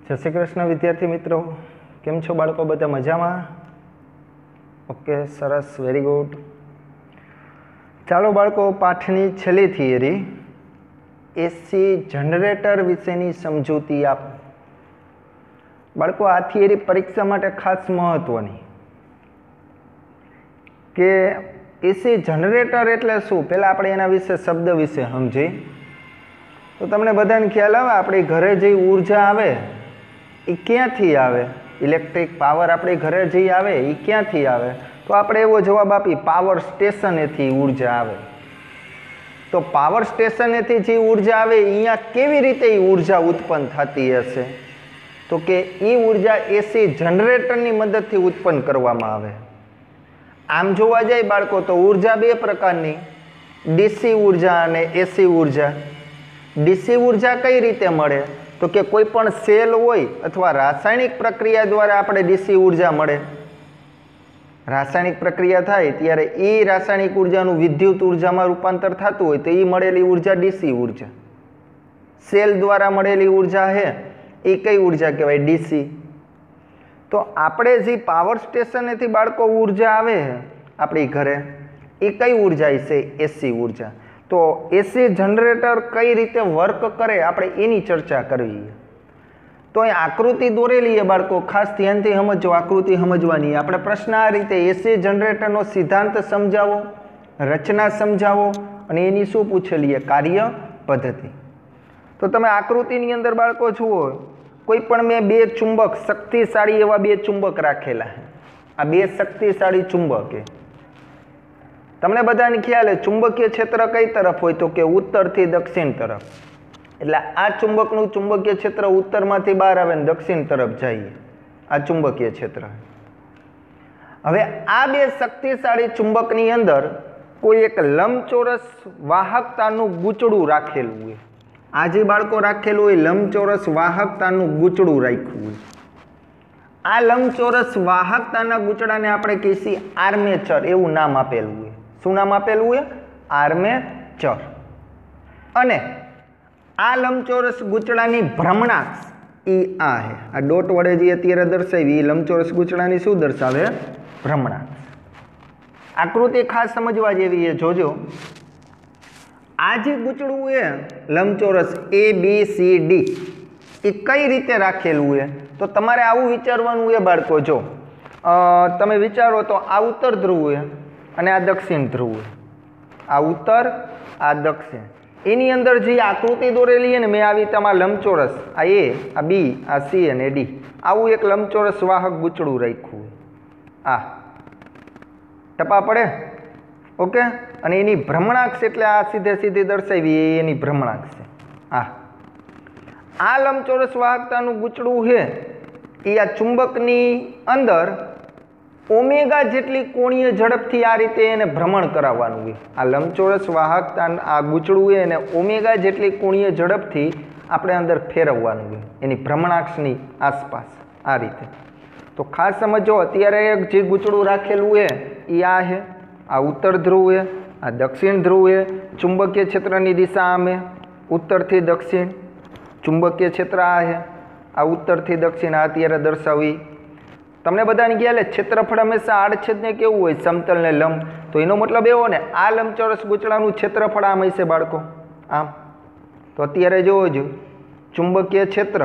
जय श्री कृष्ण विद्यार्थी मित्रों, केम छो बाळको? बधा मजामां? ओके, सरस, वेरी गुड। चालो बाळको, पाठनी छेल्ली थियरी एसी जनरेटर विशेनी समजूती आप। बाळको, आ थियरी परीक्षा माटे खास महत्वनी के एसी जनरेटर एटले शुं। पहेला आपणे एना विશે शब्द विશે समजी तो तमने बधाने ख्याल आवे आपणी घरे जे ऊर्जा आवे ए क्यांथी आवे? इलेक्ट्रिक पावर आपणी घरे जे आवे ए क्यांथी आवे? तो आपणे एवो जवाब आपी पावर स्टेशनेथी ऊर्जा आवे। तो पावर स्टेशनेथी जे ऊर्जा आवे अहींया केवी रीते ऊर्जा उत्पन्न थती हशे? तो के ई ऊर्जा एसी जनरेटरनी मददथी उत्पन्न करवामां आवे। आम जोवा जाए बाळको तो ऊर्जा बे प्रकारनी, डीसी ऊर्जा अने एसी ऊर्जा। डीसी ऊर्जा कई रीते मळे? तो के कोईपण सेल होय अथवा रासायणिक प्रक्रिया द्वारा आपणे डीसी ऊर्जा मळे। रासायणिक प्रक्रिया थाय त्यारे ई रासायणिक ऊर्जानुं विद्युत ऊर्जामां रूपांतर थतुं होय तो ई मळेली ऊर्जा डीसी ऊर्जा। सेल द्वारा मळेली ऊर्जा है ए कई ऊर्जा कहेवाय? डीसी। तो आपणे जे पावर स्टेशनेथी बाळको ऊर्जा आवे आपणी घरे ए कई ऊर्जा छे? एसी ऊर्जा। तो एसी जनरेटर कई रीते वर्क करे आपणे एनी चर्चा करवी। तो अहीं आकृति दोरेली है बाळको, खास ध्यानथी समजो, आकृति समजवानी। आपणे प्रश्न आ रीते एसी जनरेटरनो सिद्धांत समजावो, रचना समजावो अने एनी शुं पूछेली है? कार्य पद्धति। तो तमे आकृतिनी अंदर बाळको जुओ, कोई पण में बे चुंबक, शक्तिशाળી एवा बे चुंबक राखेला है। आ बे शक्तिशाળી चुंबक है। तमने बधाने ख्याल है चुंबकीय क्षेत्र कई तरफ होय? तो के उत्तर थी दक्षिण तरफ। एटले आ चुंबकनुं चुंबकीय क्षेत्र उत्तरमांथी बहार आवे ने दक्षिण तरफ जाए, आ चुंबकीय क्षेत्र। हवे आ बे शक्तिशाળી चुंबकनी अंदर कोई एक लंबचोरस वाहकतानुं गूंचड़ुं राखेलुं है। आज बाळको राखेलुं होय लंबचोरस वाहकतानुं गूंचड़ुं राख्युं होय। आ लंबचोरस वाहकताना गूंचड़ाने आपणे कहीए आर्मेचर एवुं नाम आपेलुं होय। शुं नाम आपेलुं है? आर्मेचर। अने आ लंबचोरस गूंचड़ानी भ्रमणाक्ष ई आ है। आ डॉट वडे जे अत्यारे दर्शावी लंबचोरस गूंचड़ानी शुं दर्शावे? भ्रमणाक्ष। आकृति खास समजवा जेवी है, जोजो। आ जे गूंचड़ुं है लंबचोरस A B C D A कई रीते राखेलुं है? तो तमारे आवुं विचारवानुं है बाळको। जो तमे विचारो तो आ उत्तर ध्रुव है अने आ दक्षिण ध्रुव है। आ उत्तर, आ दक्षिण। एनी अंदर जे आकृति दोरेली है ने मैं आवी तमार लंबचोरस, आ ए, आ बी, आ सी अने डी, आवुं एक लंबचोरस वाहक गूंचड़ुं राख्युं है। आ टपा पड़े? ओके। अने एनी भ्रमणाक्ष एटले आ सीधे सीधी दर्शावी एनी भ्रमणाक्ष है। आ लंबचोरस वाहकतानुं गूंचड़ुं है ए आ चुंबकनी अंदर ओमेगा जेटली कोणीय झड़पथी आ रीते एने भ्रमण कराववानुं है। आ लंबचोरस वाहकता आ गूंचड़ुं है एने ओमेगा जेटली कोणीय झड़पथी आपणे अंदर फेरववानुं है एनी भ्रमणाक्षनी आसपास आ रीते। तो खास समझो, अत्यारे जे गूंचड़ुं राखेलुं है ए आ है। आ उत्तर ध्रुव है, आ दक्षिण ध्रुव है। चुंबकीय क्षेत्रनी दिशा आम है, उत्तर थी दक्षिण। चुंबकीय क्षेत्र आ है, आ उत्तर थी दक्षिण। आ अत्यारे दर्शावी। तमने बधाने ख्याल है क्षेत्रफळ हमेशा आड़छेद ने केवुं होय? समतल ने लंब। तो एनो मतलब एवो ने आ लंबचोरस गूंचड़ानुं क्षेत्रफळ आम हशे बाळको, आम। तो अत्यारे जोवो जो चुंबकीय क्षेत्र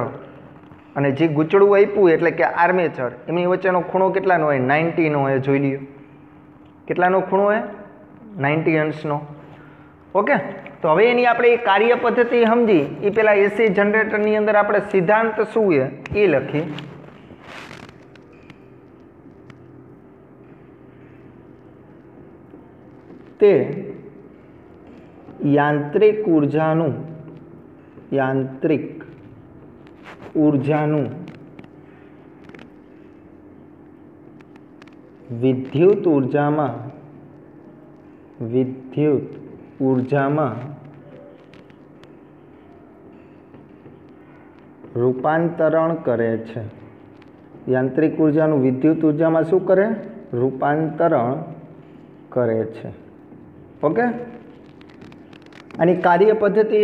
अने जे गूंचड़ुं आप्युं एटले के आर्मेचर, एमनी वच्चेनो खूणो केटलानो होय? 90 नो होय। जोई ल्यो केटलानो खूणो होय? 90 अंशनो। ओके। तो हवे एनी आपणे कार्य पद्धति समजी ए पेला एसी जनरेटरनी अंदर आपणे सिद्धांत शुं है ए लखी। ते यांत्रिक ऊर्जानुं विद्युत ऊर्जामां रूपांतरण करे छे। यांत्रिक ऊर्जानुं विद्युत ऊर्जामां शुं करे? रूपांतरण करे छे। ओके। आनी कार्य पद्धति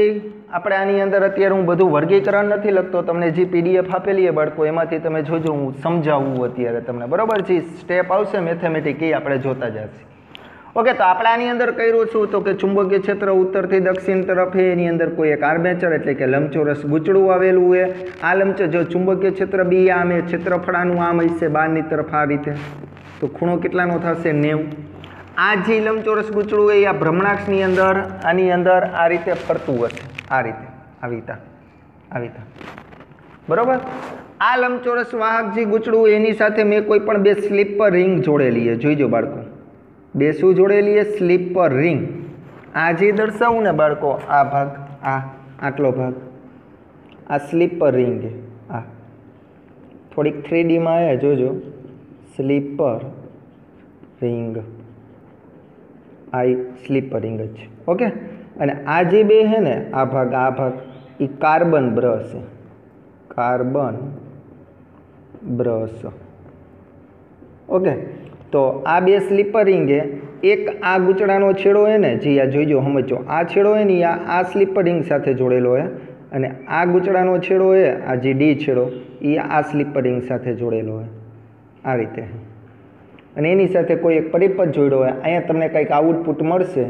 આપણે આની અંદર અત્યારે હું બધું વર્ગીકરણ નથી લખતો, તમને જે પીડીએફ આપેલી છે બાળકો એમાંથી તમે જોજો, હું સમજાવું અત્યારે તમને, બરાબર છે. સ્ટેપ આવશે મેથેમેટિક એ આપણે જોતા જશે. ઓકે, તો આપણે આની અંદર કર્યું છું તો કે ચુંબકીય ક્ષેત્ર ઉત્તરથી દક્ષિણ તરફ છે, એની અંદર કોઈ એક આર્મેચર એટલે કે લંબચોરસ ગૂંચળું આવેલું છે. આ લંબચોરસ જો ચુંબકીય ક્ષેત્ર બી આમ એ ક્ષેત્રફળ આનું આમ હશે બહારની તરફ આ રીતે, તો ખૂણો કેટલાનો થશે 90. આ જે લંબચોરસ ગૂંચળું એ આ ભ્રમણાક્ષની અંદર આની અંદર આ રીતે ફરતું હશે, આ રીતે આવી રીતે, બરોબર. આ લંબચોરસ વાહક જે ગૂંચળું એની સાથે મેં કોઈ પણ બે સ્લીપર રિંગ જોડેલી છે, જોઈજો બાળકો, બે શું જોડેલી છે? Sleeper ring. આ જે દર્શાવું ને બાળકો, આ ભાગ, આ આટલો ભાગ, આ સ્લીપર રિંગ, આ થોડીક 3D માં આવે, જોજો, સ્લીપર રિંગ, આ સ્લીપર રિંગ જ છે. ઓકે, અને આ જે બે છે ને, આ ભાગ એ કાર્બન બ્રશ છે, કાર્બન બ્રશ. ઓકે, તો આ બે સ્લીપર રિંગ છે. એક આ ગૂંચળાનો છેડો છે ને, જે આ જોઈજો, સમજો, આ છેડો છે ને આ સ્લીપર રિંગ સાથે જોડેલો છે, અને આ ગૂંચળાનો છેડો છે, આ જે ડી છેડો, એ આ સ્લીપર રિંગ સાથે જોડેલો છે, આ રીતે. અને એની સાથે કોઈ એક પરિપથ જોડ્યો હોય, અહીંયા તમને કંઈક આઉટપુટ મળશે,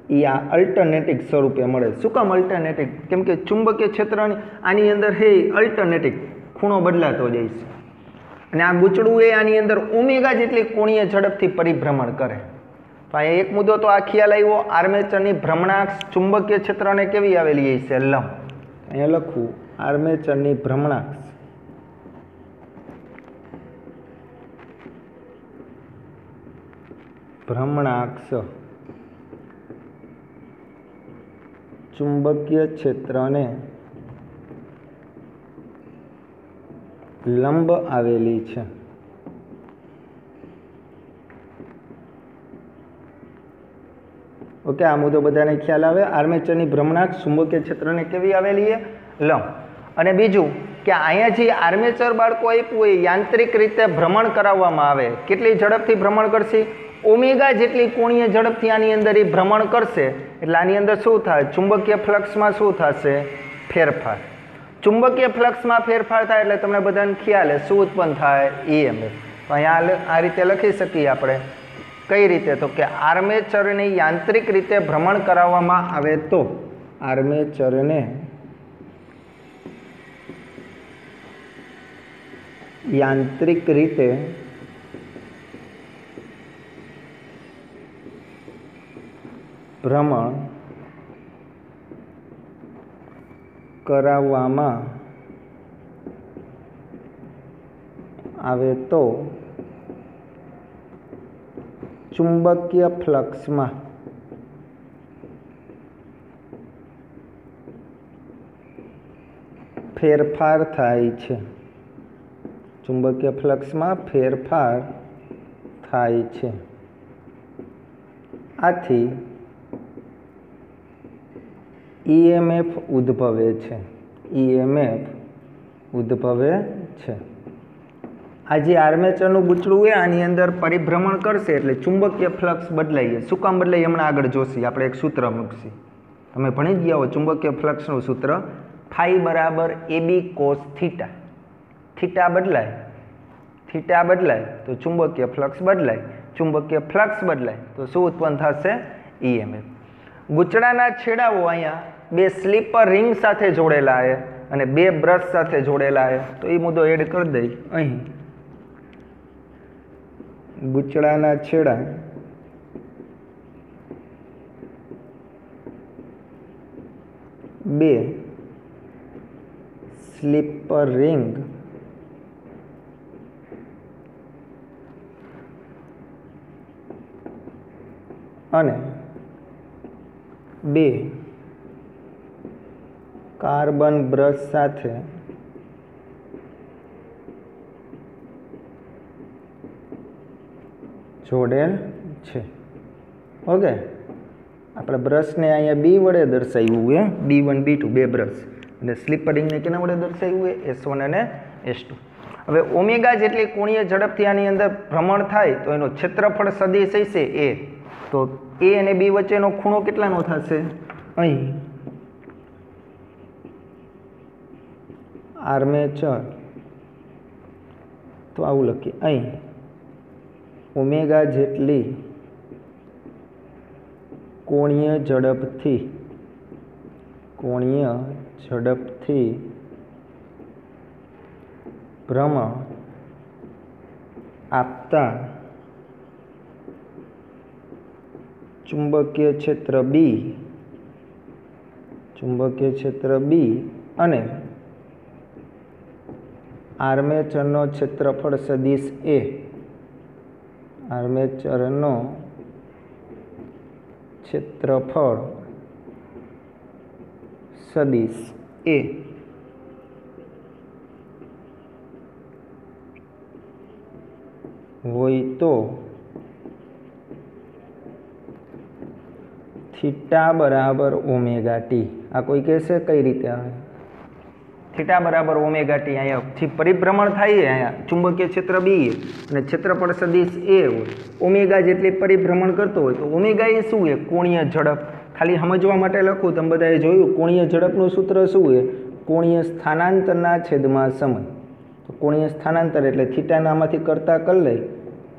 એ આ અલ્ટરનેટિક સ્વરૂપે મળે. શું કામ અલ્ટરનેટિક? કેમ કે ચુંબકીય ક્ષેત્રની આની અંદર હે અલ્ટરનેટિક ખૂણો બદલાતો જાય છે, અને આ ગૂંચળું એ આની અંદર ઓમેગા જેટલી કોણીય ઝડપથી પરિભ્રમણ કરે. તો અહીંયા એક મુદ્દો તો આ ખ્યાલ આવ્યો, આર્મેચરની ભ્રમણાક્ષ ચુંબકીય ક્ષેત્રને કેવી આવેલી છે? લંબ. અહીંયા લખું આર્મેચરની ભ્રમણાક્ષ ચુંબકીય ક્ષેત્રને લંબ આવેલી છે. ઓકે, આ મુદ્દો બધાને ખ્યાલ આવે. આર્મેચરની ભ્રમણાક્ષ ચુંબકીય ક્ષેત્રને કેવી આવેલી છે? લંબ. અને બીજું કે અહીંયા જે આર્મેચર બાળકો આપ્યું એ યાંત્રિક રીતે ભ્રમણ કરાવવામાં આવે. કેટલી ઝડપથી ભ્રમણ કરશે? ઓમેગા જેટલી કોણીય ઝડપથી આની અંદર એ ભ્રમણ કરશે. એટલે આની અંદર શું થાય? ચુંબકીય ફ્લક્સમાં શું થશે? ફેરફાર. ચુંબકીય ફ્લક્સમાં ફેરફાર થાય એટલે તમને બધાને ખ્યાલ છે શું ઉત્પન્ન થાય? EMF. તો અહીંયા આ રીતે લખી શકીએ આપણે. કઈ રીતે? તો કે આર્મેચરને યાંત્રિક રીતે ભ્રમણ કરાવવામાં આવે તો આર્મેચરને યાંત્રિક રીતે ભ્રમણ કરાવવામાં આવે તો ચુંબકીય ફ્લક્સમાં ફેરફાર થાય છે. ચુંબકીય ફ્લક્સમાં ફેરફાર થાય છે. આથી EMF ઉદ્ભવે છે. EMF ઉદ્ભવે છે. આ જે આર્મેચરનું ગૂંચળું છે આની અંદર પરિભ્રમણ કરશે એટલે ચુંબકીય ફ્લક્સ બદલાય. શું કામ બદલાય હમણાં આગળ જોશી. આપણે એક સૂત્ર મૂકશી. તમે ભણી જ ગયા હો ચુંબકીય ફ્લક્સનું સૂત્ર, ફાઈ બરાબર AB cos થીટા. થીટા બદલાય, થીટા બદલાય તો ચુંબકીય ફ્લક્સ બદલાય, ચુંબકીય ફ્લક્સ બદલાય તો શું ઉત્પન્ન થશે? EMF. ગૂંચળાના છેડાઓ અહીંયા બે સ્લીપર રિંગ સાથે જોડેલા છે અને બે બ્રશ સાથે જોડેલા છે. તો એ મુદ્દો એડ કરી દઈ. અહીં ગૂંચળાના છેડા બે સ્લીપર રિંગ અને બે કાર્બન બ્રશ સાથે જોડેલ છે. ઓકે, આપણે બ્રશને અહીંયા બી વડે દર્શાવ્યું છે, B1 B2 બે બ્રશ, અને સ્લીપર રિંગને કેના વડે દર્શાવ્યું છે? S1 અને S2. હવે ઓમેગા જેટલી કોણીય ઝડપથી આની અંદર ભ્રમણ થાય તો એનો ક્ષેત્રફળ સદિશ હશે A. તો A અને B વચ્ચેનો ખૂણો કેટલાનો થશે? અહીં આર્મેચર, તો આવું લખીએ અહીં ઓમેગા જેટલી કોણીય ઝડપથી ભ્રમણ આપતા ચુંબકીય ક્ષેત્ર બી અને આર્મેચરનો ક્ષેત્રફળ સદિશ એ, આર્મેચરનો ક્ષેત્રફળ સદિશ એ હોય તો થીટા બરાબર ઓમેગા ટી. આ કોઈ કહેશે કઈ રીતે આવે? થીટા બરાબર ઓમેગા ટી અહીંયાથી પરિભ્રમણ થાય અહીંયા ચુંબકીય ક્ષેત્ર બી અને ક્ષેત્રફળ સદિશ એ હોય, ઓમેગા જેટલી પરિભ્રમણ કરતો હોય તો ઓમેગા એ શું છે? કોણીય ઝડપ. ખાલી સમજવા માટે લખું, તમે બધાએ જોયું કોણીય ઝડપનું સૂત્ર શું છે? કોણીય સ્થાનાંતરના છેદમાં સમય. તો કોણીય સ્થાનાંતર એટલે થીટાનામાંથી કરતા કરી લઈ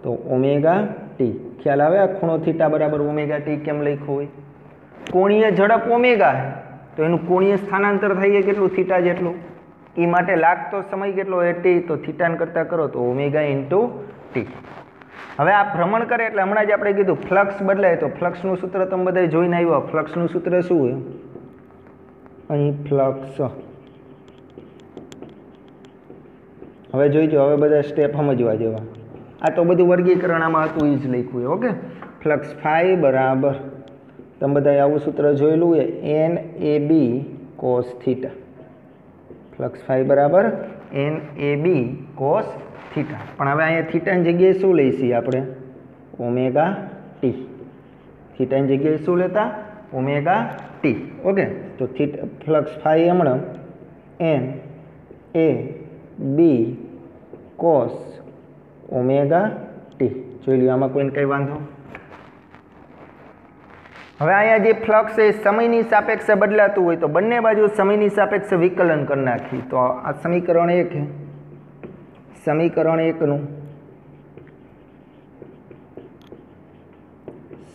તો ઓમેગા ટી. ખ્યાલ આવે? આ ખૂણો થીટા બરાબર ઓમેગા ટી કેમ લખ્યો હોય? કોણીય ઝડપ ઓમેગા છે તો એનું કોણીય સ્થાનાંતર થઈએ કેટલું? થીટા જેટલું. એ માટે લાગતો સમય કેટલો? એ ટી. તો થીટાને કરતા કરો તો ઓમેગા ઇન્ટુ ટી. હવે આ ભ્રમણ કરે એટલે હમણાં જ આપણે કીધું ફ્લક્સ બદલાય તો ફ્લક્સનું સૂત્ર તમે બધા જોઈને આવ્યા. ફ્લક્સનું સૂત્ર શું હોય? અહીં ફ્લક્સ. હવે જોઈજો, હવે બધા સ્ટેપ સમજવા જેવા. આ તો બધું વર્ગીકરણ આમાં હતું એ જ લખ્યું. ઓકે, ફ્લક્સ ફાઈ બરાબર તમે બધાએ આવું સૂત્ર જોયેલું છે, N A B cos theta. Flux phi બરાબર N A B cos theta. પણ હવે અહીંયા થીટાની જગ્યાએ શું લઈશી આપણે? Omega T. થીટાની જગ્યાએ શું લેતા? Omega t. ઓકે, તો ફ્લક્સ ફાઈ હમણાં N A B cos omega t. જોઈ લ્યો, આમાં કોઈને કંઈ વાંધો? હવે અહીંયા જે ફ્લક્સ એ સમયની સાપેક્ષે બદલાતું હોય તો બંને બાજુ સમયની સાપેક્ષે વિકલન કરી નાખી. તો આ સમીકરણ 1 છે. સમીકરણ 1 નું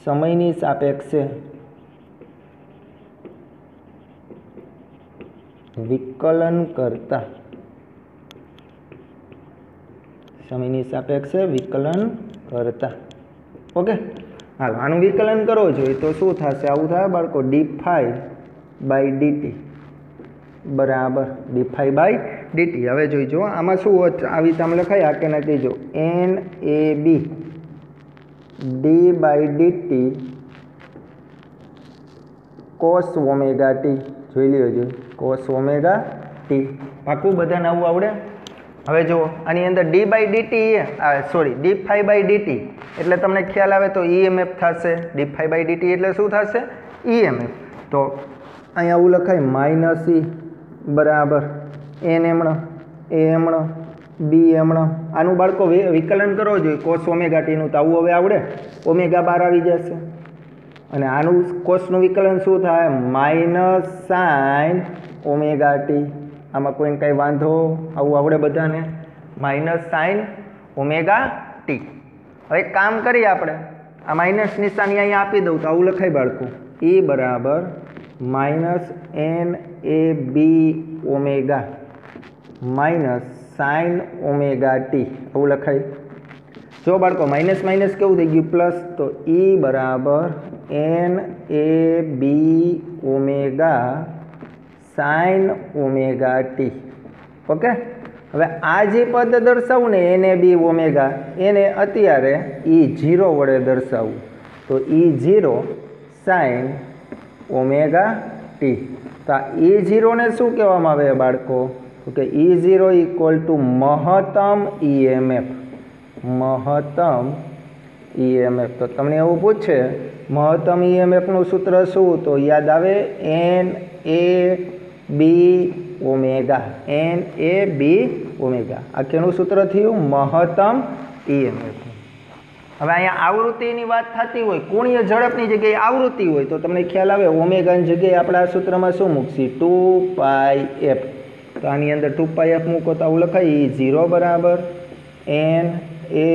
સમયની સાપેક્ષે વિકલન કરતા, સમયની સાપેક્ષે વિકલન કરતા. ઓકે, હાલો આનું વિકલન કરવો જોઈએ તો શું થશે? આવું થાય બાળકો, ડી ફાઈ બાય ડીટી બરાબર ડી ફાઈ બાય ડીટી. હવે જોઈજો આમાં શું આવી તમે લખાય આ કે ના કહીજો, N A B d by dt cos omega t. જોઈ લ્યો, કોસ ઓમેગા ટી. પાકું બધાને આવું આવડે? હવે જુઓ, આની અંદર D by DT sorry D phi by DT એટલે તમને ખ્યાલ આવે તો ઈએમએફ થશે. ડી ફાઈ બાય ડીટી એટલે શું થશે? ઈએમએફ. તો અહીંયા આવું લખાય માઇનસ ઈ બરાબર એન એમણો એ એમણો બી એમણો. આનું બાળકો વિકલન કરવો જોઈએ કોસ ઓમેગા ટીનું. તો આવું હવે આવડે? ઓમેગા બાર આવી જશે અને આનું કોસનું વિકલન શું થાય? Minus sine omega T. આમાં કોઈને કંઈ વાંધો? આવું આવડે બધાને? Minus sine omega T. હવે કામ કરીએ આપણે, આ માઇનસ નિશાની અહીંયા આપી દઉં તો આવું લખાય બાળકો, એ બરાબર minus N A B omega minus sine omega t. આવું લખાય. જો બાળકો માઇનસ માઇનસ કેવું થઈ ગયું? પ્લસ. તો એ બરાબર N A B omega sine omega t. Okay, હવે આ જે પદ દર્શાવું ને એને બી ઓમેગા, એને અત્યારે E0 વડે દર્શાવવું તો E0 સાઇન ઓમેગા ટી. તો આ E0 ને શું કહેવામાં આવે બાળકો? તો કે E0 ઇક્વલ ટુ મહત્તમ EMF. મહત્તમ EMF. તો તમને એવું પૂછે મહત્તમ EMFનું સૂત્ર શું? તો યાદ આવે N A B omega. N A B omega. આ કેનું સૂત્ર થયું? મહત્તમ EMF. હવે અહીંયા આવૃત્તિની વાત થતી હોય, કોણીય ઝડપની જગ્યાએ આવૃત્તિ હોય તો તમને ખ્યાલ આવે ઓમેગાની જગ્યાએ આપણે આ સૂત્રમાં શું મૂકશી? 2πf. તો તો આની અંદર 2πf મૂકો તો આવું લખાય એ 0 બરાબર n a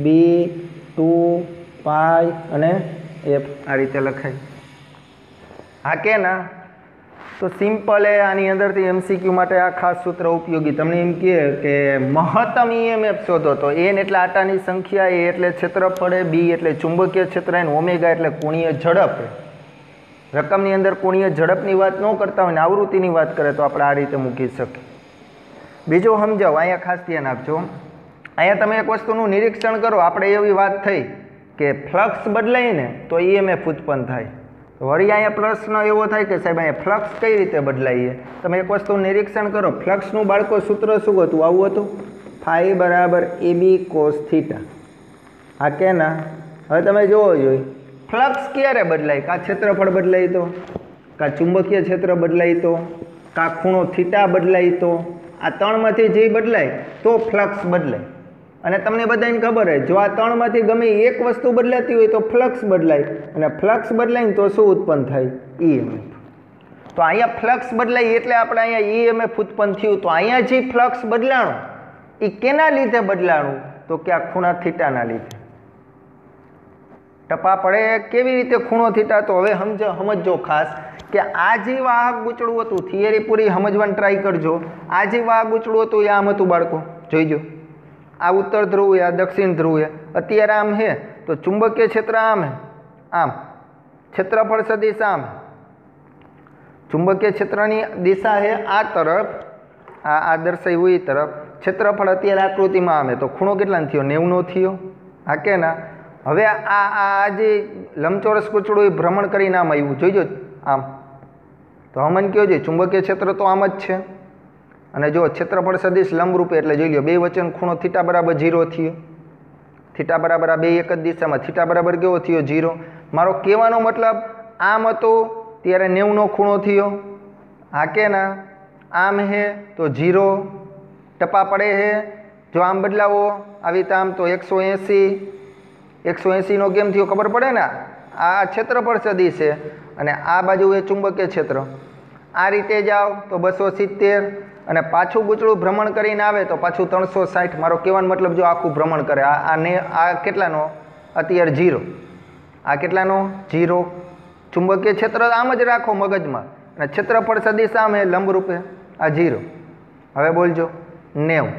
b 2 અને f આ રીતે લખાય. હા કે ના? તો સિમ્પલ એ આની અંદરથી એમસીક્યુ માટે આ ખાસ સૂત્ર ઉપયોગી. તમને એમ કહે કે મહત્તમ ઈએમએફ શોધો તો n એટલે આટાની સંખ્યા, a એટલે ક્ષેત્રફળ, b એટલે ચુંબકીય ક્ષેત્ર, ઓમેગા એટલે કોણીય ઝડપ. રકમની અંદર કોણીય ઝડપની વાત ન કરતા હોય ને આવૃત્તિની વાત કરે તો આપણે આ રીતે મૂકી શકીએ. બીજું સમજાવો, અહીંયા ખાસ ધ્યાન આપજો. અહીંયા તમે એક વસ્તુનું નિરીક્ષણ કરો. આપણે એવી વાત થઈ કે ફ્લક્સ બદલાય ને તો ઈએમએફ ઉત્પન્ન થાય. વળી અહીંયા પ્રશ્ન એવો થાય કે સાહેબ અહીંયા ફ્લક્સ કઈ રીતે બદલાઈએ? તમે એક વસ્તુ નિરીક્ષણ કરો. ફ્લક્સનું બાળકો સૂત્ર શું હતું? આવું હતું, ફાઈ બરાબર AB cos θ. હા કે ના? હવે તમે જોવો જોઈએ ફ્લક્સ ક્યારે બદલાય? કાં ક્ષેત્રફળ બદલાય તો, કાં ચુંબકીય ક્ષેત્ર બદલાય તો, કાં ખૂણો થીટા બદલાય તો, આ ત્રણમાંથી જે બદલાય તો ફ્લક્સ બદલાય. અને તમને બધાને ખબર હોય જો આ ત્રણમાંથી ગમે એક વસ્તુ બદલાતી હોય તો ફ્લક્સ બદલાય, અને ફ્લક્સ બદલાય ને તો શું ઉત્પન્ન થાય? ઈએમએફ. તો અહીંયા ફ્લક્સ બદલાય એટલે આપણે અહીંયા ઈએમએફ ઉત્પન્ન થયું. તો અહીંયા જે ફ્લક્સ બદલાણું એ કેના લીધે બદલાણું? તો કે આ ખૂણા થીટાના લીધે. ટપા પડે કેવી રીતે ખૂણો થીટા? તો હવે સમજો ખાસ કે આ જે વાહક ગૂંચળું હતું, થિયરી પૂરી સમજવાની ટ્રાય કરજો. આ જે વાહક ગૂંચળું હતું એ આમ હતું બાળકો, જોઈજો. આ ઉત્તર ધ્રુવ આ દક્ષિણ ધ્રુવ અત્યારે આમ છે તો ચુંબકીય ક્ષેત્ર આમ હે, આમ ક્ષેત્રફળ સદિશ આમ. ચુંબકીય ક્ષેત્રની દિશા છે આ તરફ, આ દર્શાવ્યું એ તરફ. ક્ષેત્રફળ અત્યારે આકૃતિમાં આમ તો ખૂણો કેટલા થયો? 90 થયો. હા કે ના? હવે આ જે લંબચોરસ ગૂંચળું એ ભ્રમણ કરીને આમ આવ્યું, જોઈજો આમ. તો હમણાં કયો છે ચુંબકીય ક્ષેત્ર તો આમ જ છે. અને જો ક્ષેત્રફળ સદિશ લંબરૂપે એટલે જોઈ લો બે વચ્ચેનો ખૂણો થીટા બરાબર 0 થયો. થીટા બરાબર આ બે એક જ દિશામાં, થીટા બરાબર કેવો થયો? 0. મારો કહેવાનો મતલબ આમ હતો ત્યારે 90નો ખૂણો થયો. હા કે ના? આમ હે તો 0. ટપા પડે હે જો આમ બદલાવો આવી તો આમ તો 180. 180નો કેમ થયો ખબર પડે ને? આ ક્ષેત્રફળ સદિશ છે અને આ બાજુ એ ચુંબકીય ક્ષેત્ર. આ રીતે જાઓ તો 270 અને પાછું ગૂંચળું ભ્રમણ કરીને આવે તો પાછું 360. મારો કહેવાનો મતલબ જો આખું ભ્રમણ કરે આ કેટલાનો? અત્યારે 0. આ કેટલાનો? 0. ચુંબકીય ક્ષેત્ર આમ જ રાખો મગજમાં, અને ક્ષેત્રફળ સદિશ આમ એ લંબરૂપે આ 0. હવે બોલજો 90.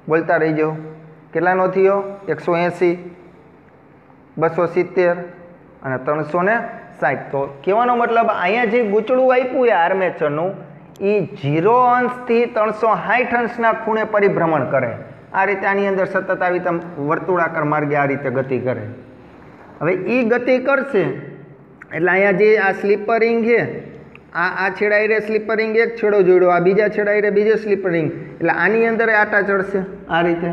બોલતા રહી જાઓ. કેટલાનો થયો? 180, 270 અને 360. તો કહેવાનો મતલબ અહીંયા જે ગૂંચળું આપ્યું એ આર્મેચરનું એ 0 અંશથી 360 અંશના ખૂણે પરિભ્રમણ કરે. આ રીતે આની અંદર સતત આવી તમે વર્તુળાકાર માર્ગે આ રીતે ગતિ કરે. હવે એ ગતિ કરશે એટલે અહીંયા જે આ સ્લીપર રિંગ છે, આ છેડાઈ રે સ્લીપર રિંગ એક છેડો જોડ્યો, આ બીજા છેડાઈ રે બીજો સ્લીપર રિંગ, એટલે આની અંદર આટા ચડશે આ રીતે.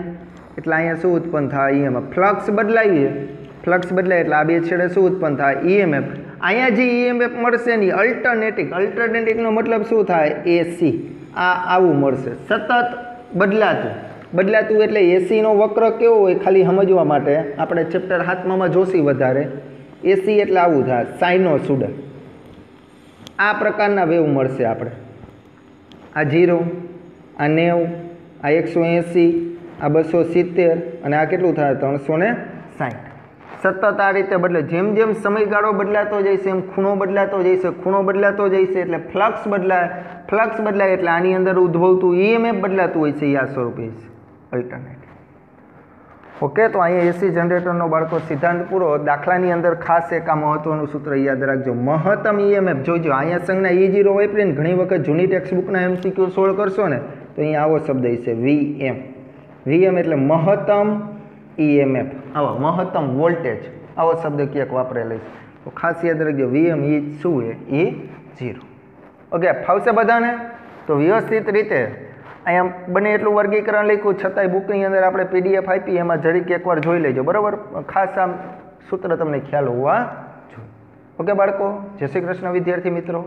એટલે અહીંયા શું ઉત્પન્ન થાય? ઈએમએફ. ફ્લક્સ બદલાઈએ, ફ્લક્સ બદલાય એટલે આ બે છેડે શું ઉત્પન્ન થાય? ઈએમએફ. અહીંયા જે ઈએમએફ મળશે ને અલ્ટરનેટિંગનો મતલબ શું થાય? એસી. આવું મળશે, સતત બદલાતું એટલે એસીનો વક્ર કેવો હોય ખાલી સમજવા માટે આપણે ચેપ્ટર 7માં જોશી વધારે. એસી એટલે આવું થાય, સાઇનોસોઇડલ. આ પ્રકારના વેવ મળશે આપણે. આ 0, આ 90, આ 180, આ 270 અને આ કેટલું થાય? 360. સતત આ રીતે બદલે. જેમ જેમ સમયગાળો બદલાતો જઈશે એમ ખૂણો બદલાતો જઈશે, ખૂણો બદલાતો જઈશે એટલે ફ્લક્સ બદલાય એટલે આની અંદર ઉદ્ભવતું ઈએમએફ બદલાતું હોય છે. આ સ્વરૂપે અલ્ટરનેટિવ. ઓકે, તો અહીંયા એસી જનરેટરનો બાળકો સિદ્ધાંત પૂરો. દાખલાની અંદર ખાસ એક આ મહત્વનું સૂત્ર યાદ રાખજો. મહત્તમ ઈએમએફ જોઈજો. અહીંયા સંજ્ઞા E0 વાપરીને ઘણી વખત જૂની ટેક્સ્ટબુકના MCQ સોલ્વ કરશો ને તો અહીંયા આવો શબ્દ છે VM. VM એટલે મહત્તમ ઈએમએફ. આવો મહત્તમ વોલ્ટેજ આવો શબ્દ ક્યાંક વાપરેલો છે તો ખાસ યાદ રાખજો. VM એ શું છે? E0. ઓકે, ફાવશે બધાને? તો વ્યવસ્થિત રીતે અહીંયા બને એટલું વર્ગીકરણ લખ્યું છતાંય બુકની અંદર આપણે PDF આપી એમાં જરીક એકવાર જોઈ લેજો, બરાબર? ખાસ આમ સૂત્ર તમને ખ્યાલ હોવા જોઈએ. ઓકે બાળકો, જય શ્રી કૃષ્ણ વિદ્યાર્થી મિત્રો.